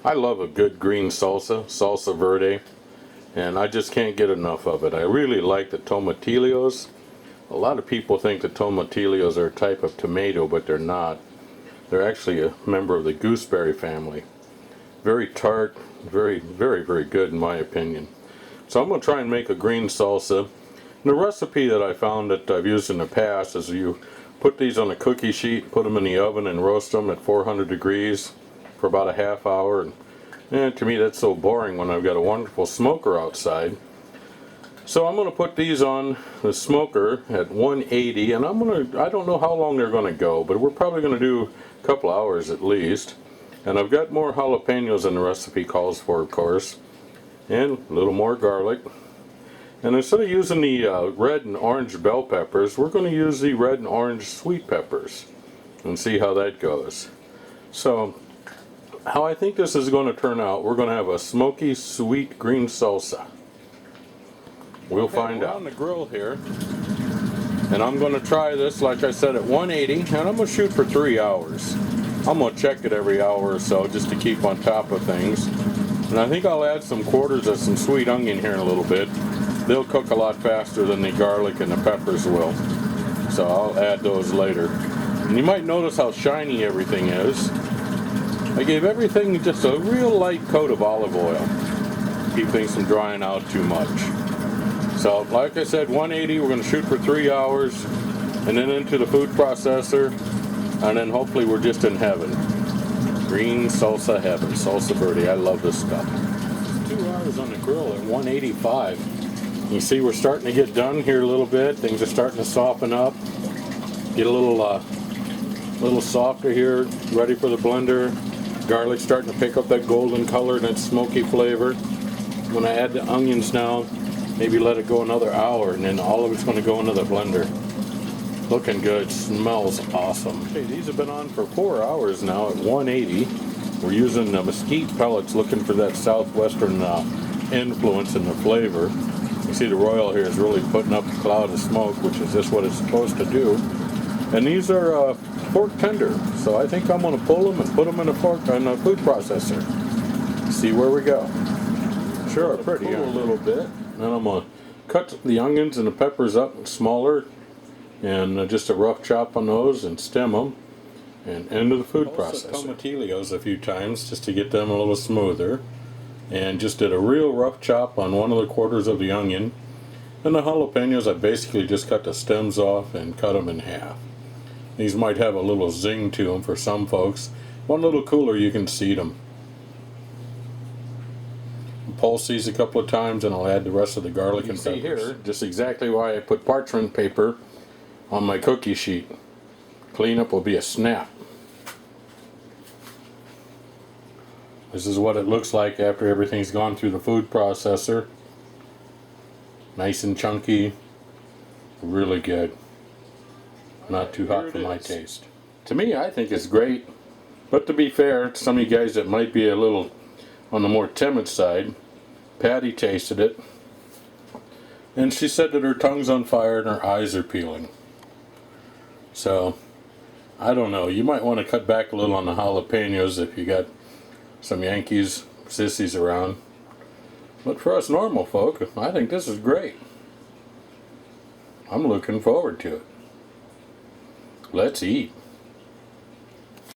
I love a good green salsa, Salsa Verde, and I just can't get enough of it. I really like the tomatillos. A lot of people think the tomatillos are a type of tomato, but they're not. They're actually a member of the gooseberry family. Very tart, very, very, very good in my opinion. So I'm going to try and make a green salsa. And the recipe that I found that I've used in the past is you put these on a cookie sheet, put them in the oven and roast them at 400 degrees for about a half hour. And to me that's so boring when I've got a wonderful smoker outside. So I'm going to put these on the smoker at 180, and I don't know how long they're going to go, but we're probably going to do a couple hours at least. And I've got more jalapenos than the recipe calls for, of course, and a little more garlic. And instead of using the red and orange bell peppers, we're going to use the red and orange sweet peppers and see how that goes. So how I think this is going to turn out, we're going to have a smoky sweet green salsa. We'll find out. On the grill here, and I'm going to try this, like I said, at 180, and I'm going to shoot for 3 hours. I'm going to check it every hour or so just to keep on top of things. And I think I'll add some quarters of some sweet onion here in a little bit. They'll cook a lot faster than the garlic and the peppers will. So I'll add those later. And you might notice how shiny everything is. I gave everything just a real light coat of olive oil. Keep things from drying out too much. So like I said, 180, we're going to shoot for 3 hours. And then into the food processor. And then hopefully we're just in heaven. Green salsa heaven, Salsa Verde. I love this stuff. 2 hours on the grill at 185. You see we're starting to get done here a little bit. Things are starting to soften up. Get a little softer here, ready for the blender. Garlic's starting to pick up that golden color and that smoky flavor. When I add the onions now, maybe let it go another hour, and then all of it's going to go into the blender. Looking good, smells awesome. Okay, these have been on for 4 hours now at 180. We're using mesquite pellets, looking for that southwestern influence in the flavor. You see the royal here is really putting up a cloud of smoke, which is just what it's supposed to do. And these are pork tender, so I think I'm going to pull them and put them in a food processor. See where we go. Sure, pretty a little bit. Then I'm going to cut the onions and the peppers up smaller, and just a rough chop on those and stem them, and into the food processor. Tomatillos a few times just to get them a little smoother. And just did a real rough chop on one of the quarters of the onion. And the jalapenos, I basically just cut the stems off and cut them in half. These might have a little zing to them for some folks. One little cooler, you can seed them. Pulse these a couple of times, and I'll add the rest of the garlic and peppers. You see here just exactly why I put parchment paper on my cookie sheet. Cleanup will be a snap. This is what it looks like after everything's gone through the food processor. Nice and chunky. Really good. Not too hot for my taste. To me, I think it's great. But to be fair to some of you guys that might be a little on the more timid side, Patty tasted it. And she said that her tongue's on fire and her eyes are peeling. So, I don't know. You might want to cut back a little on the jalapenos if you got some Yankees, sissies around. But for us normal folk, I think this is great. I'm looking forward to it. Let's eat.